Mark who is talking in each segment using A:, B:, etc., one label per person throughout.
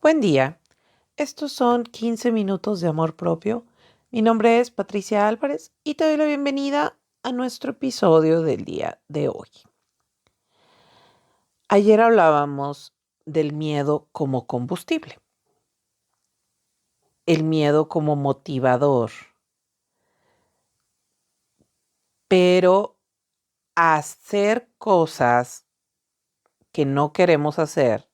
A: Buen día. Estos son 15 minutos de amor propio. Mi nombre es Patricia Álvarez y te doy la bienvenida a nuestro episodio del día de hoy. Ayer hablábamos del miedo como combustible, el miedo como motivador, pero hacer cosas que no queremos hacer,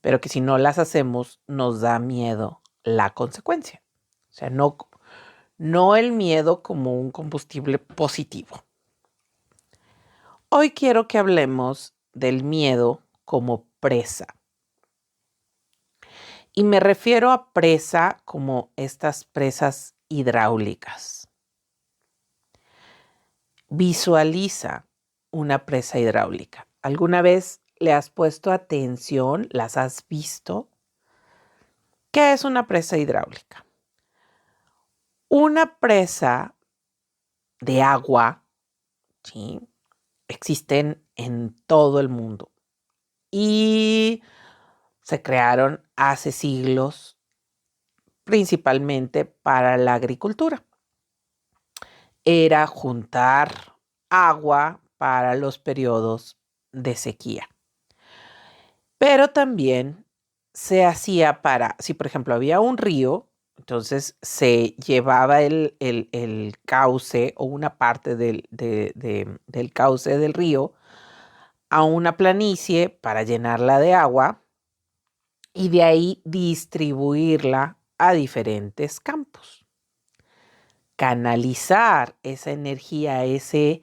A: pero que si no las hacemos nos da miedo la consecuencia. O sea, no el miedo como un combustible positivo. Hoy quiero que hablemos del miedo como presa. Y me refiero a presa como estas presas hidráulicas. Visualiza una presa hidráulica. ¿Alguna vez le has puesto atención? ¿Las has visto? ¿Qué es una presa hidráulica? Una presa de agua, ¿sí? Existen en todo el mundo y se crearon hace siglos principalmente para la agricultura. Era juntar agua para los periodos de sequía. Pero también se hacía para, si por ejemplo había un río, entonces se llevaba el cauce o una parte del cauce del río a una planicie para llenarla de agua y de ahí distribuirla a diferentes campos. Canalizar esa energía, ese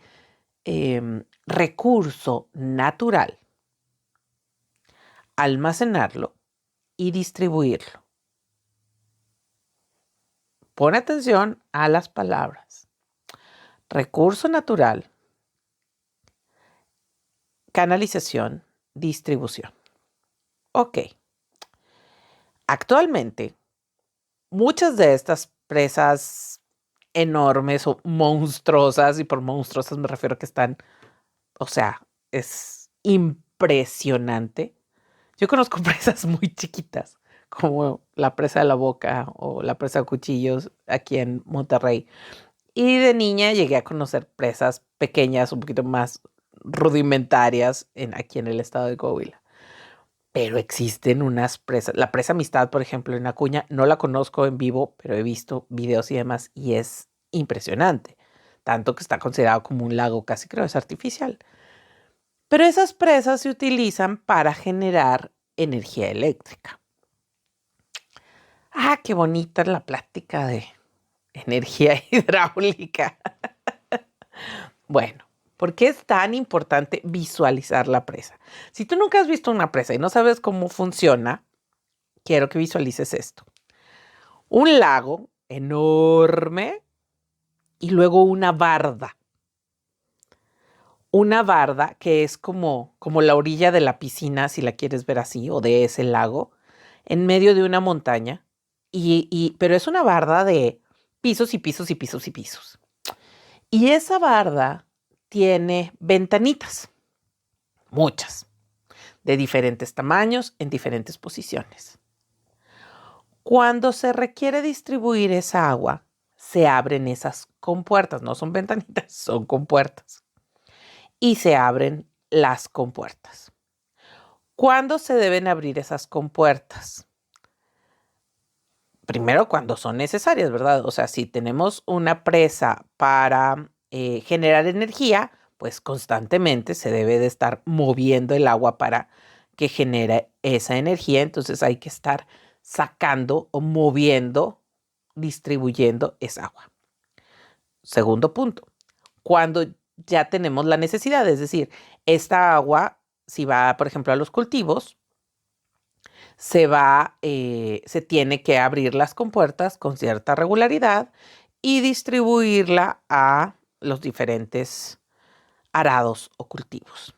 A: recurso natural, almacenarlo y distribuirlo. Pon atención a las palabras. Recurso natural, canalización, distribución. Ok. Actualmente, muchas de estas presas enormes o monstruosas, y por monstruosas me refiero a que están, o sea, es impresionante. Yo conozco presas muy chiquitas, como la presa de la Boca o la presa de Cuchillos aquí en Monterrey. Y de niña llegué a conocer presas pequeñas, un poquito más rudimentarias aquí en el estado de Coahuila. Pero existen unas presas. La presa Amistad, por ejemplo, en Acuña, no la conozco en vivo, pero he visto videos y demás y es impresionante. Tanto que está considerado como un lago, casi creo es artificial. Pero esas presas se utilizan para generar energía eléctrica. Ah, qué bonita la plática de energía hidráulica. Bueno, ¿por qué es tan importante visualizar la presa? Si tú nunca has visto una presa y no sabes cómo funciona, quiero que visualices esto. Un lago enorme y luego una barda. Una barda que es como la orilla de la piscina, si la quieres ver así, o de ese lago, en medio de una montaña. Pero es una barda de pisos y pisos y pisos y pisos. Y esa barda tiene ventanitas, muchas, de diferentes tamaños, en diferentes posiciones. Cuando se requiere distribuir esa agua, se abren esas compuertas, no son ventanitas, son compuertas. Y se abren las compuertas. ¿Cuándo se deben abrir esas compuertas? Primero, cuando son necesarias, ¿verdad? O sea, si tenemos una presa para generar energía, pues constantemente se debe de estar moviendo el agua para que genere esa energía. Entonces hay que estar sacando o moviendo, distribuyendo esa agua. Segundo punto, cuando ya tenemos la necesidad, es decir, esta agua, si va, por ejemplo, a los cultivos, se tiene que abrir las compuertas con cierta regularidad y distribuirla a los diferentes arados o cultivos.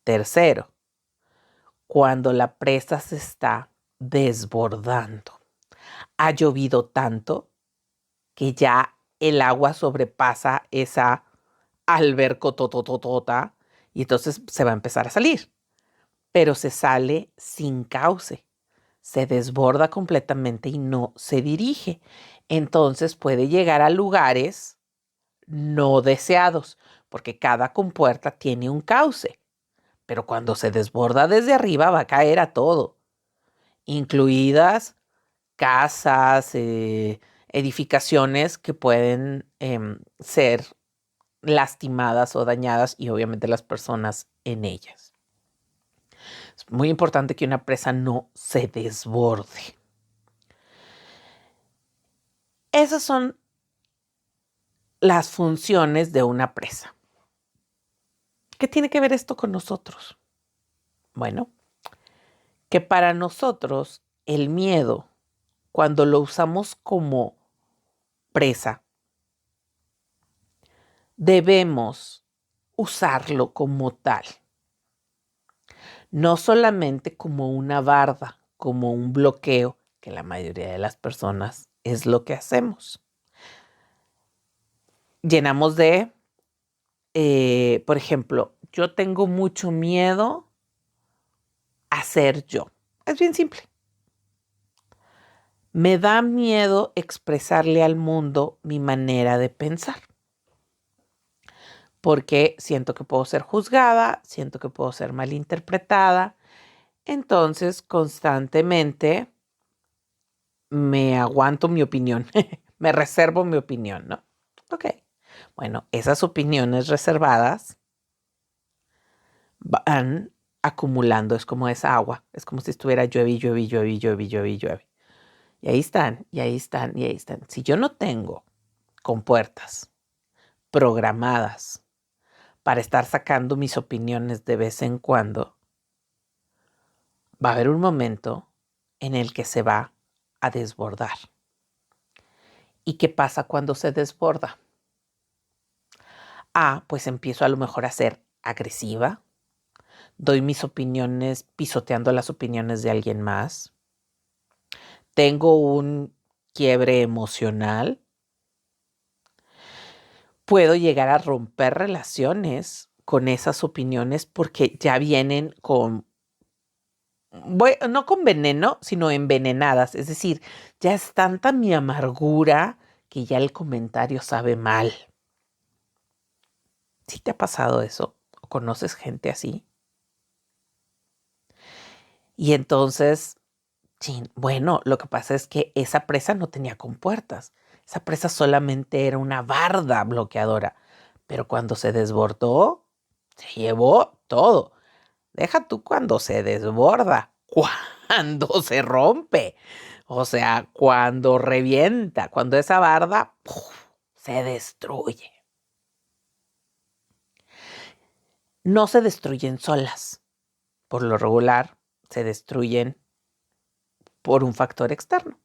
A: Tercero, cuando la presa se está desbordando. Ha llovido tanto que ya el agua sobrepasa esa albercotototota y entonces se va a empezar a salir, pero se sale sin cauce. se desborda completamente y no se dirige. Entonces puede llegar a lugares no deseados, porque cada compuerta tiene un cauce. Pero cuando se desborda desde arriba va a caer a todo, incluidas casas, edificaciones que pueden ser lastimadas o dañadas y obviamente las personas en ellas. Es muy importante que una presa no se desborde. Esas son las funciones de una presa. ¿Qué tiene que ver esto con nosotros? Bueno, que para nosotros el miedo, cuando lo usamos como presa, debemos usarlo como tal. No solamente como una barda, como un bloqueo, que la mayoría de las personas es lo que hacemos. Llenamos de, por ejemplo, yo tengo mucho miedo a ser yo. Es bien simple. Me da miedo expresarle al mundo mi manera de pensar. Porque siento que puedo ser juzgada, siento que puedo ser malinterpretada. Entonces, constantemente me aguanto mi opinión, me reservo mi opinión, ¿no? Ok. Bueno, esas opiniones reservadas van acumulando, es como esa agua, es como si estuviera llueve, llueve, llueve, llueve, llueve, llueve. Y ahí están, y ahí están, y ahí están. Si yo no tengo compuertas programadas para estar sacando mis opiniones de vez en cuando, va a haber un momento en el que se va a desbordar. ¿Y qué pasa cuando se desborda? Pues empiezo a lo mejor a ser agresiva, doy mis opiniones pisoteando las opiniones de alguien más, tengo un quiebre emocional, puedo llegar a romper relaciones con esas opiniones porque ya vienen no con veneno, sino envenenadas. Es decir, ya es tanta mi amargura que ya el comentario sabe mal. ¿Sí te ha pasado eso? ¿O conoces gente así? Y entonces, bueno, lo que pasa es que esa presa no tenía compuertas. Esa presa solamente era una barda bloqueadora. Pero cuando se desbordó, se llevó todo. Deja tú cuando se desborda, cuando se rompe. O sea, cuando revienta, cuando esa barda se destruye. No se destruyen solas. Por lo regular, se destruyen por un factor externo.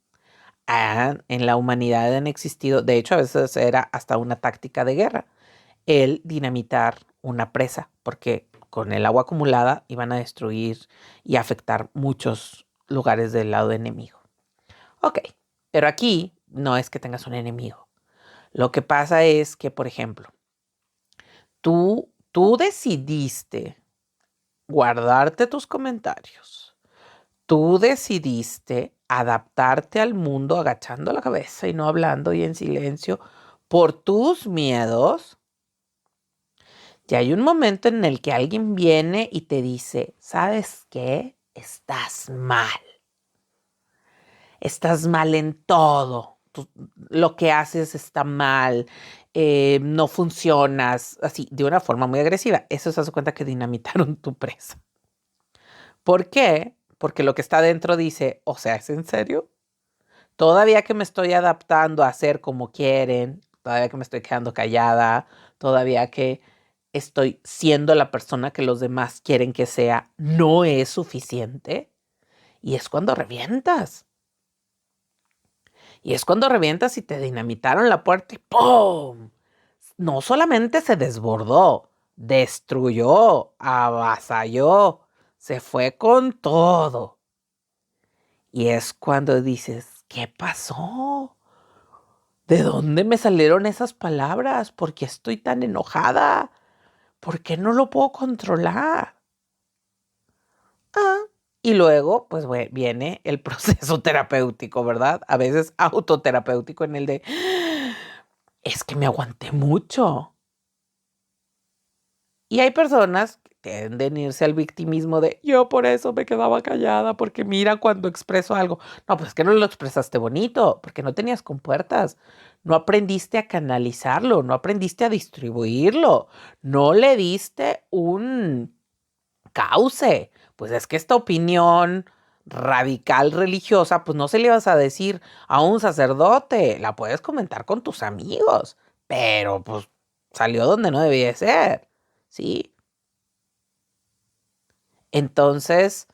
A: En la humanidad han existido, de hecho a veces era hasta una táctica de guerra, el dinamitar una presa, porque con el agua acumulada iban a destruir y afectar muchos lugares del lado enemigo. Ok, pero aquí no es que tengas un enemigo. Lo que pasa es que, por ejemplo, tú decidiste guardarte tus comentarios. Tú decidiste adaptarte al mundo agachando la cabeza y no hablando y en silencio por tus miedos. Y hay un momento en el que alguien viene y te dice, ¿sabes qué? Estás mal. Estás mal en todo. Lo que haces está mal. No funcionas. Así, de una forma muy agresiva. Eso se hace cuenta que dinamitaron tu presa. ¿Por qué? Porque lo que está dentro dice, o sea, ¿es en serio? Todavía que me estoy adaptando a hacer como quieren, todavía que me estoy quedando callada, todavía que estoy siendo la persona que los demás quieren que sea, no es suficiente. Y es cuando revientas. Y es cuando revientas y te dinamitaron la puerta y ¡pum! No solamente se desbordó, destruyó, avasalló, se fue con todo. Y es cuando dices, ¿qué pasó? ¿De dónde me salieron esas palabras? ¿Por qué estoy tan enojada? ¿Por qué no lo puedo controlar? Y luego, pues viene el proceso terapéutico, ¿verdad? A veces autoterapéutico en el de, es que me aguanté mucho. Y hay personas que tienden a irse al victimismo de, yo por eso me quedaba callada, porque mira cuando expreso algo. No, pues es que no lo expresaste bonito, porque no tenías compuertas. No aprendiste a canalizarlo, no aprendiste a distribuirlo, no le diste un cauce. Pues es que esta opinión radical religiosa, pues no se le vas a decir a un sacerdote, la puedes comentar con tus amigos, pero pues salió donde no debía ser, ¿sí? Entonces,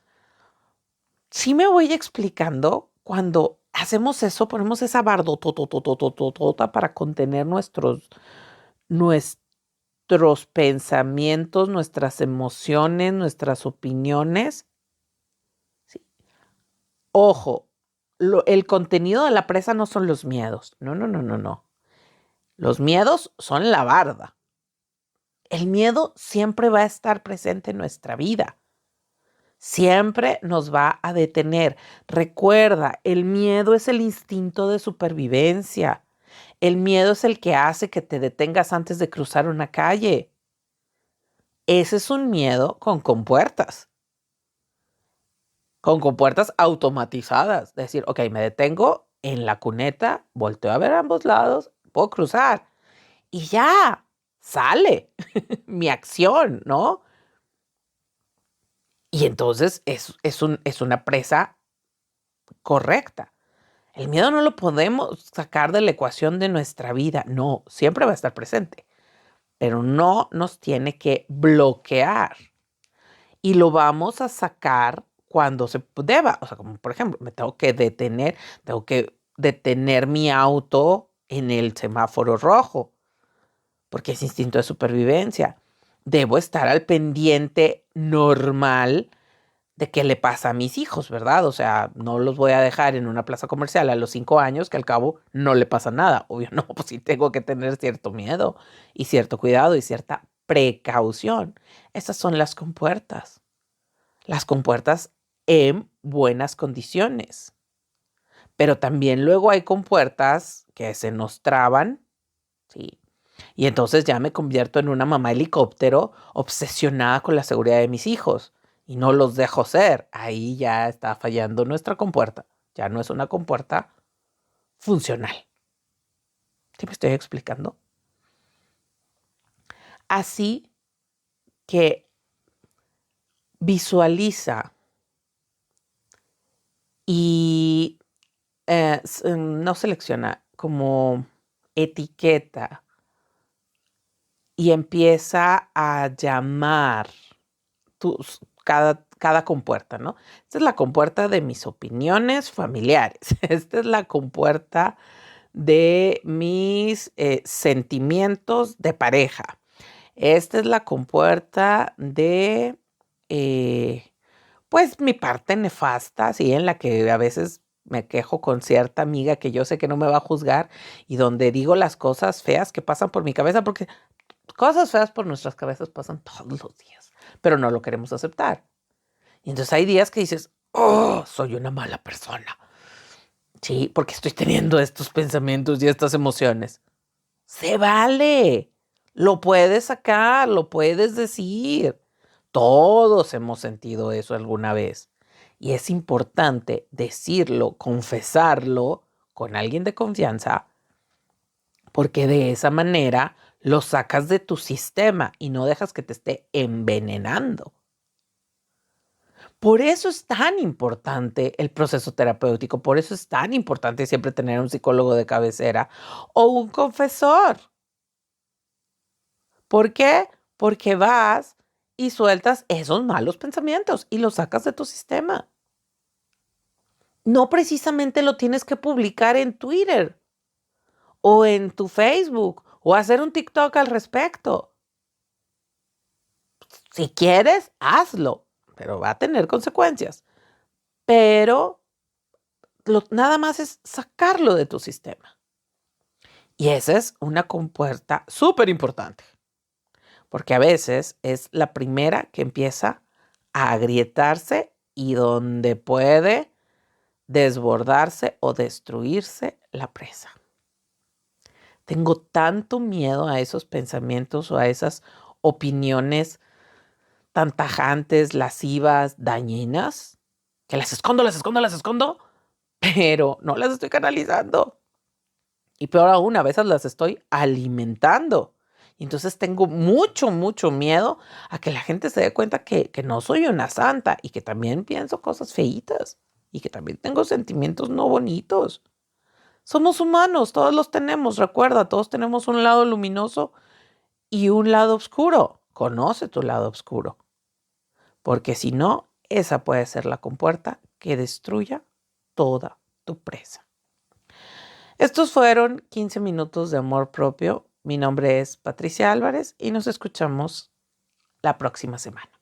A: sí me voy explicando cuando hacemos eso, ponemos esa bardotototototota para contener nuestros pensamientos, nuestras emociones, nuestras opiniones. ¿Sí? Ojo, el contenido de la presa no son los miedos. No, no, no, no, no. Los miedos son la barda. El miedo siempre va a estar presente en nuestra vida. Siempre nos va a detener. Recuerda, el miedo es el instinto de supervivencia. El miedo es el que hace que te detengas antes de cruzar una calle. Ese es un miedo con compuertas automatizadas. Es decir, ok, me detengo en la cuneta, volteo a ver a ambos lados, puedo cruzar y ya sale mi acción, ¿no? Y entonces es una presa correcta. El miedo no lo podemos sacar de la ecuación de nuestra vida. No, siempre va a estar presente, pero no nos tiene que bloquear. Y lo vamos a sacar cuando se deba. O sea, como por ejemplo, tengo que detener mi auto en el semáforo rojo, porque es instinto de supervivencia. Debo estar al pendiente normal de qué le pasa a mis hijos, ¿verdad? O sea, no los voy a dejar en una plaza comercial a los 5 años, que al cabo no le pasa nada. Obvio, no, pues sí tengo que tener cierto miedo y cierto cuidado y cierta precaución. Esas son las compuertas en buenas condiciones. Pero también luego hay compuertas que se nos traban, ¿sí? Y entonces ya me convierto en una mamá helicóptero obsesionada con la seguridad de mis hijos y no los dejo ser. Ahí ya está fallando nuestra compuerta. Ya no es una compuerta funcional. ¿Sí me estoy explicando? Así que visualiza y no selecciona como etiqueta y empieza a llamar cada compuerta, ¿no? Esta es la compuerta de mis opiniones familiares. Esta es la compuerta de mis sentimientos de pareja. Esta es la compuerta de, eh, pues, mi parte nefasta, ¿sí? En la que a veces me quejo con cierta amiga que yo sé que no me va a juzgar y donde digo las cosas feas que pasan por mi cabeza, porque cosas feas por nuestras cabezas pasan todos los días, pero no lo queremos aceptar. Y entonces hay días que dices, oh, soy una mala persona. Sí, porque estoy teniendo estos pensamientos y estas emociones. Se vale. Lo puedes sacar, lo puedes decir. Todos hemos sentido eso alguna vez. Y es importante decirlo, confesarlo con alguien de confianza, porque de esa manera lo sacas de tu sistema y no dejas que te esté envenenando. Por eso es tan importante el proceso terapéutico, por eso es tan importante siempre tener un psicólogo de cabecera o un confesor. ¿Por qué? Porque vas y sueltas esos malos pensamientos y los sacas de tu sistema. No precisamente lo tienes que publicar en Twitter o en tu Facebook o hacer un TikTok al respecto. Si quieres, hazlo, pero va a tener consecuencias. Pero nada más es sacarlo de tu sistema. Y esa es una compuerta súper importante, porque a veces es la primera que empieza a agrietarse y donde puede desbordarse o destruirse la presa. Tengo tanto miedo a esos pensamientos o a esas opiniones tan tajantes, lascivas, dañinas, que las escondo, pero no las estoy canalizando. Y peor aún, a veces las estoy alimentando. Y entonces tengo mucho, mucho miedo a que la gente se dé cuenta que no soy una santa y que también pienso cosas feitas y que también tengo sentimientos no bonitos. Somos humanos, todos los tenemos, recuerda, todos tenemos un lado luminoso y un lado oscuro. Conoce tu lado oscuro, porque si no, esa puede ser la compuerta que destruya toda tu presa. Estos fueron 15 minutos de amor propio. Mi nombre es Patricia Álvarez y nos escuchamos la próxima semana.